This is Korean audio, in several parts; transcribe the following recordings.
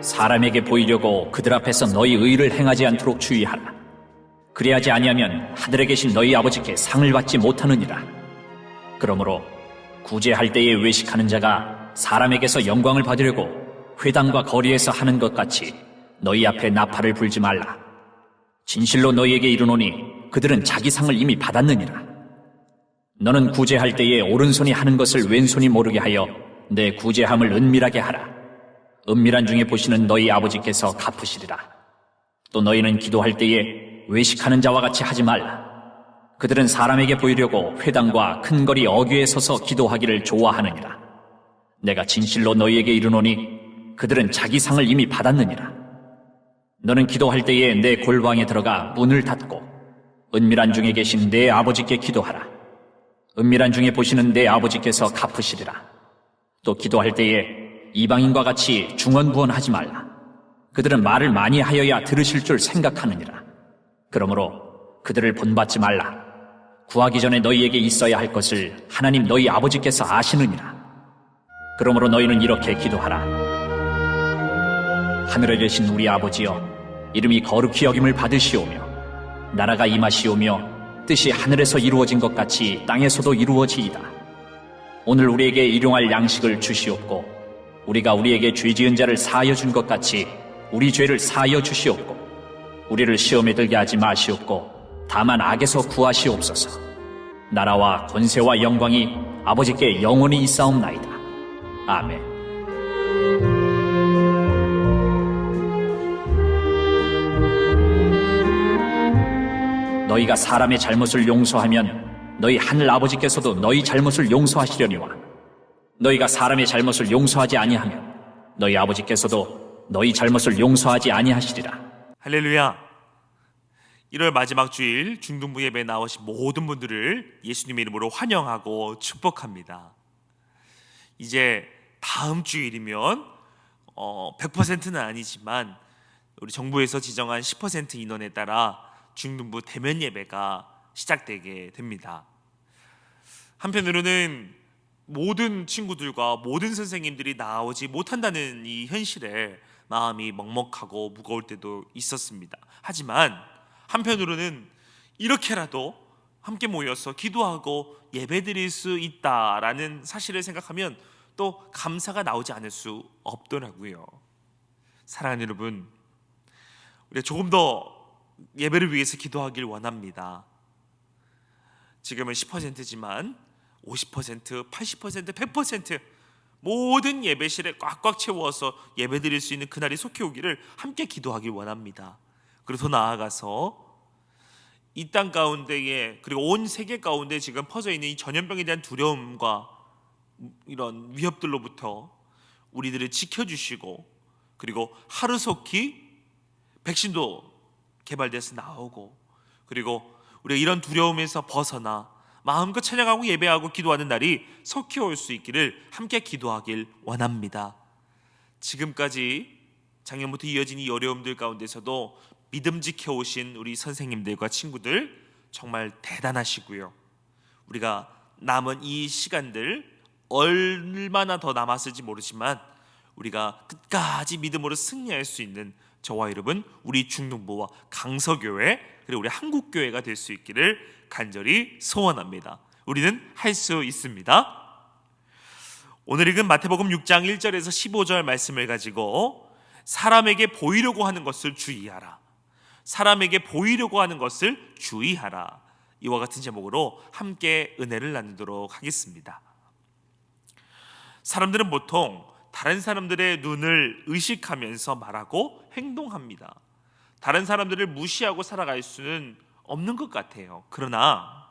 사람에게 보이려고 그들 앞에서 너희 의를 행하지 않도록 주의하라. 그리하지 아니하면 하늘에 계신 너희 아버지께 상을 받지 못하느니라. 그러므로 구제할 때에 외식하는 자가 사람에게서 영광을 받으려고 회당과 거리에서 하는 것 같이 너희 앞에 나팔을 불지 말라. 진실로 너희에게 이르노니 그들은 자기 상을 이미 받았느니라. 너는 구제할 때에 오른손이 하는 것을 왼손이 모르게 하여 내 구제함을 은밀하게 하라. 은밀한 중에 보시는 너희 아버지께서 갚으시리라. 또 너희는 기도할 때에 외식하는 자와 같이 하지 말라. 그들은 사람에게 보이려고 회당과 큰 거리 어귀에 서서 기도하기를 좋아하느니라. 내가 진실로 너희에게 이르노니 그들은 자기 상을 이미 받았느니라. 너는 기도할 때에 내 골방에 들어가 문을 닫고 은밀한 중에 계신 내 아버지께 기도하라. 은밀한 중에 보시는 내 아버지께서 갚으시리라. 또 기도할 때에 이방인과 같이 중언부언하지 말라. 그들은 말을 많이 하여야 들으실 줄 생각하느니라. 그러므로 그들을 본받지 말라. 구하기 전에 너희에게 있어야 할 것을 하나님 너희 아버지께서 아시느니라. 그러므로 너희는 이렇게 기도하라. 하늘에 계신 우리 아버지여, 이름이 거룩히 여김을 받으시오며 나라가 임하시오며 뜻이 하늘에서 이루어진 것 같이 땅에서도 이루어지이다. 오늘 우리에게 일용할 양식을 주시옵고 우리가 우리에게 죄 지은 자를 사하여 준 것 같이 우리 죄를 사하여 주시옵고 우리를 시험에 들게 하지 마시옵고 다만 악에서 구하시옵소서. 나라와 권세와 영광이 아버지께 영원히 있사옵나이다. 아멘. 너희가 사람의 잘못을 용서하면 너희 하늘 아버지께서도 너희 잘못을 용서하시려니와 너희가 사람의 잘못을 용서하지 아니하면 너희 아버지께서도 너희 잘못을 용서하지 아니하시리라. 할렐루야. 1월 마지막 주일 중등부 예배에 나오신 모든 분들을 예수님의 이름으로 환영하고 축복합니다. 이제 다음 주일이면 100%는 아니지만 우리 정부에서 지정한 10% 인원에 따라 중등부 대면 예배가 시작되게 됩니다. 한편으로는 모든 친구들과 모든 선생님들이 나오지 못한다는 이 현실에 마음이 먹먹하고 무거울 때도 있었습니다. 하지만 한편으로는 이렇게라도 함께 모여서 기도하고 예배드릴 수 있다라는 사실을 생각하면 또 감사가 나오지 않을 수 없더라고요. 사랑하는 여러분, 우리가 조금 더 예배를 위해서 기도하길 원합니다. 지금은 10%지만 50%, 80%, 100% 모든 예배실에 꽉꽉 채워서 예배드릴 수 있는 그날이 속히 오기를 함께 기도하길 원합니다. 그리고 더 나아가서 이 땅 가운데에 그리고 온 세계 가운데 지금 퍼져 있는 이 전염병에 대한 두려움과 이런 위협들로부터 우리들을 지켜주시고 그리고 하루속히 백신도 개발돼서 나오고 그리고 우리가 이런 두려움에서 벗어나 마음껏 찬양하고 예배하고 기도하는 날이 속히 올 수 있기를 함께 기도하길 원합니다. 지금까지 작년부터 이어진 이 어려움들 가운데서도 믿음 지켜오신 우리 선생님들과 친구들 정말 대단하시고요. 우리가 남은 이 시간들 얼마나 더 남았을지 모르지만 우리가 끝까지 믿음으로 승리할 수 있는 저와 여러분 우리 중등부와 강서교회 그리고 우리 한국교회가 될 수 있기를 간절히 소원합니다. 우리는 할 수 있습니다. 오늘 읽은 마태복음 6장 1절에서 15절 말씀을 가지고 사람에게 보이려고 하는 것을 주의하라. 사람에게 보이려고 하는 것을 주의하라. 이와 같은 제목으로 함께 은혜를 나누도록 하겠습니다. 사람들은 보통 다른 사람들의 눈을 의식하면서 말하고 행동합니다. 다른 사람들을 무시하고 살아갈 수는 없는 것 같아요. 그러나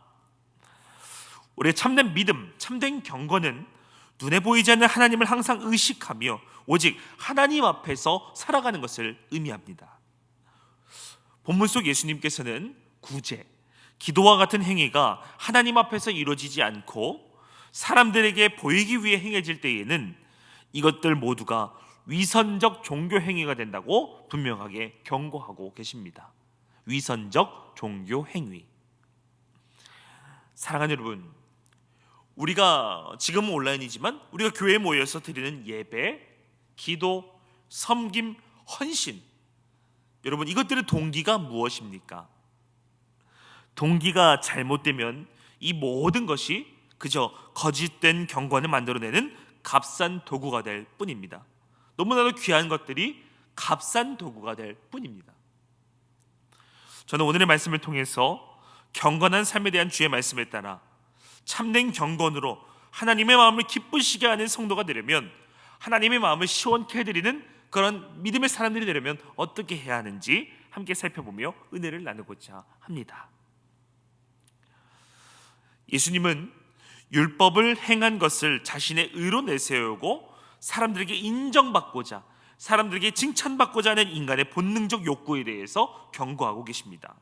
우리의 참된 믿음, 참된 경건은 눈에 보이지 않는 하나님을 항상 의식하며 오직 하나님 앞에서 살아가는 것을 의미합니다. 본문 속 예수님께서는 구제, 기도와 같은 행위가 하나님 앞에서 이루어지지 않고 사람들에게 보이기 위해 행해질 때에는 이것들 모두가 위선적 종교 행위가 된다고 분명하게 경고하고 계십니다. 위선적 종교 행위. 사랑하는 여러분, 우리가 지금은 온라인이지만 우리가 교회에 모여서 드리는 예배, 기도, 섬김, 헌신. 여러분, 이것들의 동기가 무엇입니까? 동기가 잘못되면 이 모든 것이 그저 거짓된 경건을 만들어내는 값싼 도구가 될 뿐입니다. 너무나도 귀한 것들이 값싼 도구가 될 뿐입니다. 저는 오늘의 말씀을 통해서 경건한 삶에 대한 주의 말씀에 따라 참된 경건으로 하나님의 마음을 기쁘시게 하는 성도가 되려면, 하나님의 마음을 시원케 해드리는 그런 믿음의 사람들이 되려면 어떻게 해야 하는지 함께 살펴보며 은혜를 나누고자 합니다. 예수님은 율법을 행한 것을 자신의 의로 내세우고 사람들에게 인정받고자, 사람들에게 칭찬받고자 하는 인간의 본능적 욕구에 대해서 경고하고 계십니다.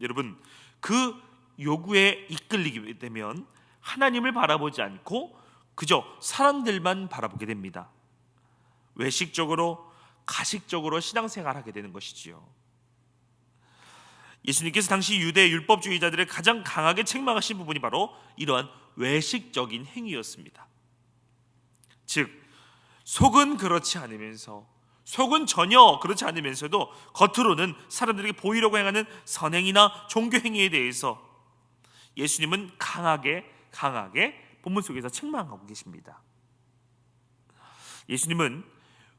여러분, 그 요구에 이끌리게 되면 하나님을 바라보지 않고 그저 사람들만 바라보게 됩니다. 외식적으로, 가식적으로 신앙생활하게 되는 것이지요. 예수님께서 당시 유대 율법주의자들을 가장 강하게 책망하신 부분이 바로 이러한 외식적인 행위였습니다. 즉, 속은 그렇지 않으면서, 속은 전혀 그렇지 않으면서도 겉으로는 사람들에게 보이려고 행하는 선행이나 종교 행위에 대해서 예수님은 강하게 본문 속에서 책망하고 계십니다. 예수님은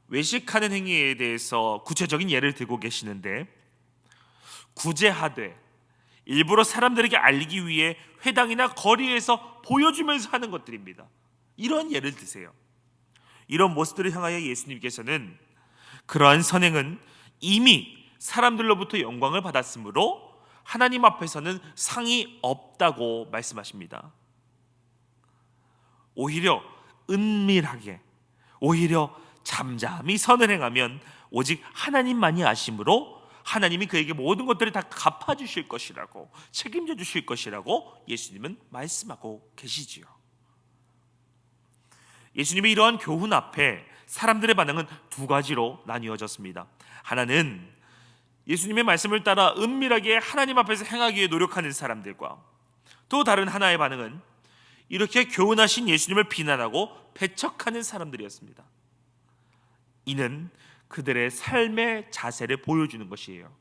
외식하는 행위에 대해서 구체적인 예를 들고 계시는데, 구제하되 일부러 사람들에게 알리기 위해 회당이나 거리에서 보여주면서 하는 것들입니다. 이런 예를 드세요. 이런 모습들을 향하여 예수님께서는 그러한 선행은 이미 사람들로부터 영광을 받았으므로 하나님 앞에서는 상이 없다고 말씀하십니다. 오히려 은밀하게, 오히려 잠잠히 선을 행하면 오직 하나님만이 아심으로 하나님이 그에게 모든 것들을 다 갚아주실 것이라고, 책임져 주실 것이라고 예수님은 말씀하고 계시지요. 예수님의 이러한 교훈 앞에 사람들의 반응은 두 가지로 나뉘어졌습니다. 하나는 예수님의 말씀을 따라 은밀하게 하나님 앞에서 행하기 위해 노력하는 사람들과, 또 다른 하나의 반응은 이렇게 교훈하신 예수님을 비난하고 배척하는 사람들이었습니다. 이는 그들의 삶의 자세를 보여주는 것이에요.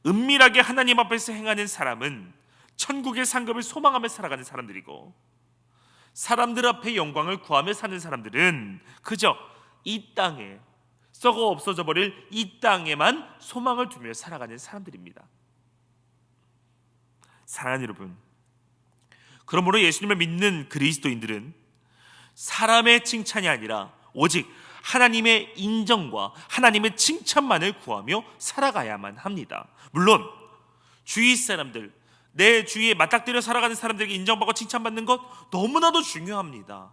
은밀하게 하나님 앞에서 행하는 사람은 천국의 상급을 소망하며 살아가는 사람들이고, 사람들 앞에 영광을 구하며 사는 사람들은 그저 이 땅에 썩어 없어져 버릴 이 땅에만 소망을 두며 살아가는 사람들입니다. 사랑하는 여러분, 그러므로 예수님을 믿는 그리스도인들은 사람의 칭찬이 아니라 오직 하나님의 인정과 하나님의 칭찬만을 구하며 살아가야만 합니다. 물론 주위 사람들, 내 주위에 맞닥뜨려 살아가는 사람들에게 인정받고 칭찬받는 것 너무나도 중요합니다.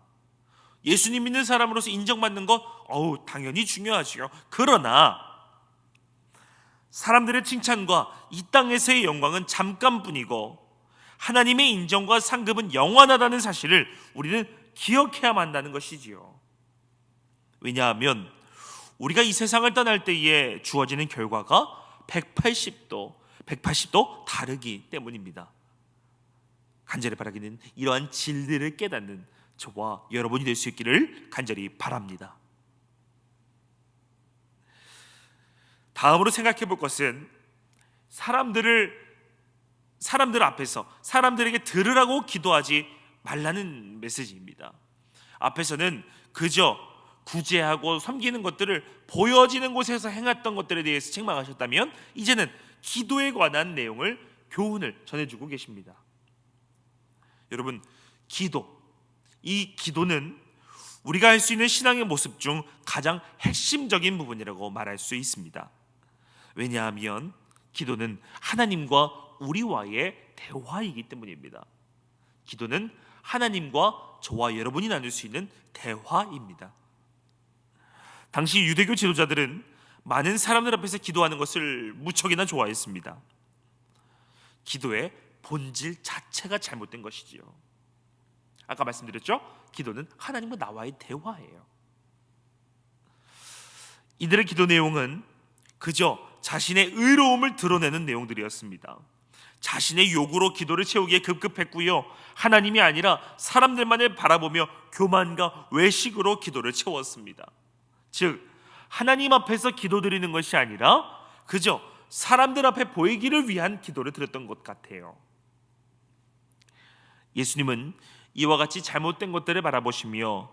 예수님 믿는 사람으로서 인정받는 것 당연히 중요하지요. 그러나 사람들의 칭찬과 이 땅에서의 영광은 잠깐뿐이고 하나님의 인정과 상급은 영원하다는 사실을 우리는 기억해야만 한다는 것이지요. 왜냐하면 우리가 이 세상을 떠날 때에 주어지는 결과가 180도 다르기 때문입니다. 간절히 바라기는 이러한 진리를 깨닫는 저와 여러분이 될 수 있기를 간절히 바랍니다. 다음으로 생각해 볼 것은 사람들 앞에서 사람들에게 들으라고 기도하지 말라는 메시지입니다. 앞에서는 그저 구제하고 섬기는 것들을 보여지는 곳에서 행했던 것들에 대해서 책망하셨다면, 이제는 기도에 관한 내용을, 교훈을 전해주고 계십니다. 여러분, 이 기도는 우리가 할 수 있는 신앙의 모습 중 가장 핵심적인 부분이라고 말할 수 있습니다. 왜냐하면 기도는 하나님과 우리와의 대화이기 때문입니다. 기도는 하나님과 저와 여러분이 나눌 수 있는 대화입니다. 당시 유대교 지도자들은 많은 사람들 앞에서 기도하는 것을 무척이나 좋아했습니다. 기도의 본질 자체가 잘못된 것이지요. 아까 말씀드렸죠? 기도는 하나님과 나와의 대화예요. 이들의 기도 내용은 그저 자신의 의로움을 드러내는 내용들이었습니다. 자신의 요구로 기도를 채우기에 급급했고요, 하나님이 아니라 사람들만을 바라보며 교만과 외식으로 기도를 채웠습니다. 즉 하나님 앞에서 기도드리는 것이 아니라 그저 사람들 앞에 보이기를 위한 기도를 드렸던 것 같아요. 예수님은 이와 같이 잘못된 것들을 바라보시며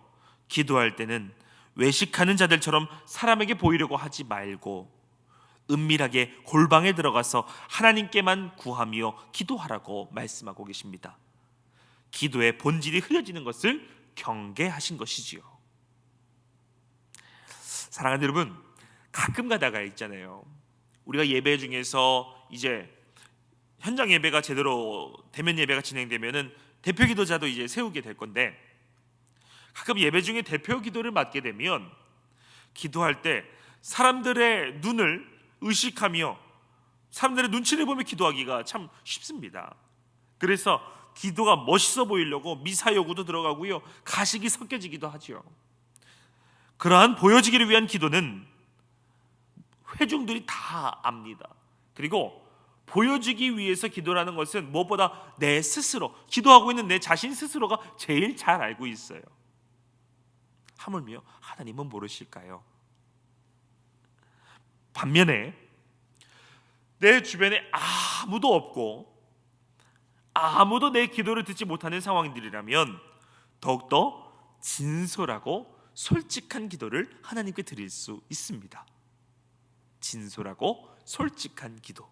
기도할 때는 외식하는 자들처럼 사람에게 보이려고 하지 말고 은밀하게 골방에 들어가서 하나님께만 구하며 기도하라고 말씀하고 계십니다. 기도의 본질이 흐려지는 것을 경계하신 것이지요. 사랑하는 여러분, 가끔 가다가 있잖아요. 우리가 예배 중에서 이제 현장 예배가 제대로 대면 예배가 진행되면은 대표 기도자도 이제 세우게 될 건데, 가끔 예배 중에 대표 기도를 맡게 되면 기도할 때 사람들의 눈을 의식하며 사람들의 눈치를 보며 기도하기가 참 쉽습니다. 그래서 기도가 멋있어 보이려고 미사 여구도 들어가고요, 가식이 섞여지기도 하죠. 그러한 보여지기를 위한 기도는 회중들이 다 압니다. 그리고 보여주기 위해서 기도라는 것은 무엇보다 내 스스로, 기도하고 있는 내 자신 스스로가 제일 잘 알고 있어요. 하물며 하나님은 모르실까요? 반면에 내 주변에 아무도 없고 아무도 내 기도를 듣지 못하는 상황들이라면 더욱더 진솔하고 솔직한 기도를 하나님께 드릴 수 있습니다. 진솔하고 솔직한 기도.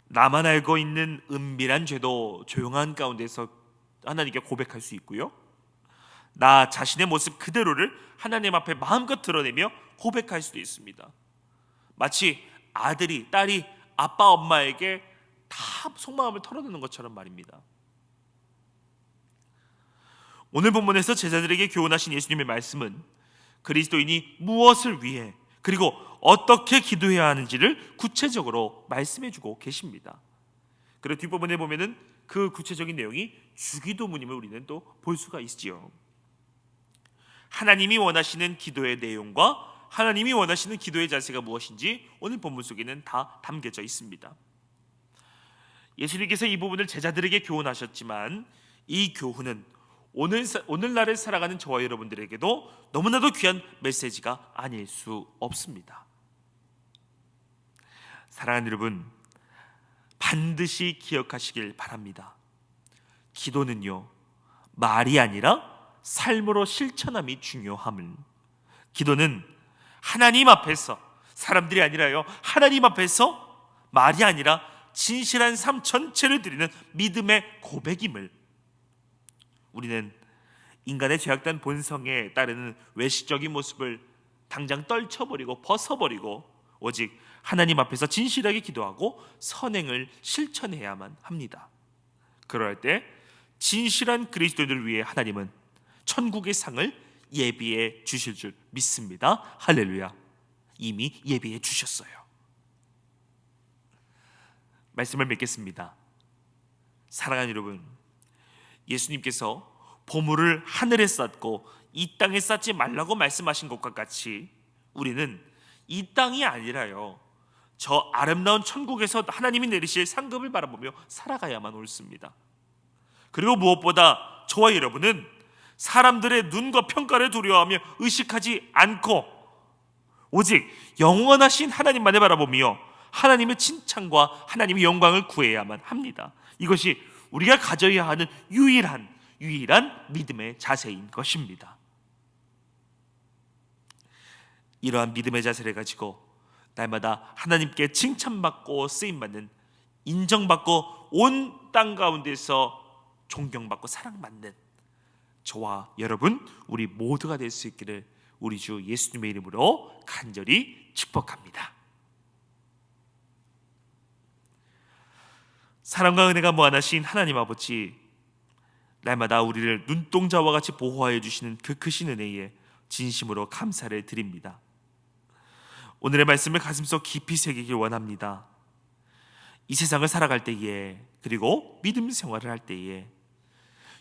나만 알고 있는 은밀한 죄도 조용한 가운데서 하나님께 고백할 수 있고요, 나 자신의 모습 그대로를 하나님 앞에 마음껏 드러내며 고백할 수도 있습니다. 마치 아들이, 딸이 아빠 엄마에게 다 속마음을 털어놓는 것처럼 말입니다. 오늘 본문에서 제자들에게 교훈하신 예수님의 말씀은 그리스도인이 무엇을 위해 그리고 어떻게 기도해야 하는지를 구체적으로 말씀해주고 계십니다. 그리고 뒷부분에 보면은 그 구체적인 내용이 주기도문임을 우리는 또 볼 수가 있지요. 하나님이 원하시는 기도의 내용과 하나님이 원하시는 기도의 자세가 무엇인지 오늘 본문 속에는 다 담겨져 있습니다. 예수님께서 이 부분을 제자들에게 교훈하셨지만 이 교훈은 오늘날을 살아가는 저와 여러분들에게도 너무나도 귀한 메시지가 아닐 수 없습니다. 사랑하는 여러분, 반드시 기억하시길 바랍니다. 기도는요, 말이 아니라 삶으로 실천함이 중요함을, 기도는 하나님 앞에서, 사람들이 아니라요, 하나님 앞에서 말이 아니라 진실한 삶 전체를 드리는 믿음의 고백임을, 우리는 인간의 죄악된 본성에 따르는 외식적인 모습을 당장 떨쳐버리고 벗어버리고 오직 하나님 앞에서 진실하게 기도하고 선행을 실천해야만 합니다. 그럴 때 진실한 그리스도인들을 위해 하나님은 천국의 상을 예비해 주실 줄 믿습니다. 할렐루야. 이미 예비해 주셨어요. 말씀을 맺겠습니다. 사랑하는 여러분, 예수님께서 보물을 하늘에 쌓고 이 땅에 쌓지 말라고 말씀하신 것과 같이 우리는 이 땅이 아니라요, 저 아름다운 천국에서 하나님이 내리실 상급을 바라보며 살아가야만 옳습니다. 그리고 무엇보다 저와 여러분은 사람들의 눈과 평가를 두려워하며 의식하지 않고 오직 영원하신 하나님만을 바라보며 하나님의 칭찬과 하나님의 영광을 구해야만 합니다. 이것이 우리가 가져야 하는 유일한 믿음의 자세인 것입니다. 이러한 믿음의 자세를 가지고 날마다 하나님께 칭찬받고 쓰임받는, 인정받고 온 땅 가운데서 존경받고 사랑받는 저와 여러분, 우리 모두가 될 수 있기를 우리 주 예수님의 이름으로 간절히 축복합니다. 사랑과 은혜가 무한하신 하나님 아버지, 날마다 우리를 눈동자와 같이 보호하여 주시는 그 크신 은혜에 진심으로 감사를 드립니다. 오늘의 말씀을 가슴속 깊이 새기길 원합니다. 이 세상을 살아갈 때에, 그리고 믿음 생활을 할 때에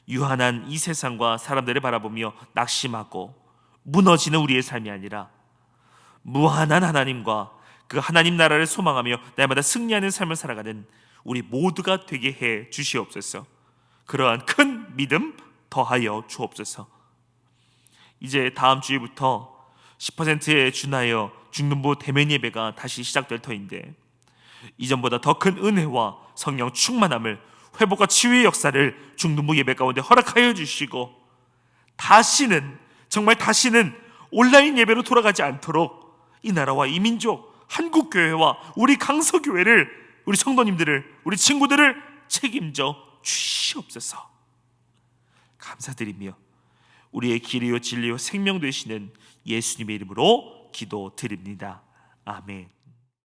유한한 이 세상과 사람들을 바라보며 낙심하고 무너지는 우리의 삶이 아니라 무한한 하나님과 그 하나님 나라를 소망하며 날마다 승리하는 삶을 살아가는 우리 모두가 되게 해 주시옵소서. 그러한 큰 믿음 더하여 주옵소서. 이제 다음 주일부터 10%에 준하여 중등부 대면 예배가 다시 시작될 터인데, 이전보다 더 큰 은혜와 성령 충만함을, 회복과 치유의 역사를 중등부 예배 가운데 허락하여 주시고, 다시는, 정말 다시는 온라인 예배로 돌아가지 않도록 이 나라와 이 민족, 한국교회와 우리 강서교회를, 우리 성도님들을, 우리 친구들을 책임져 주시옵소서. 감사드리며 우리의 길이요 진리요 생명 되시는 예수님의 이름으로 기도드립니다. 아멘.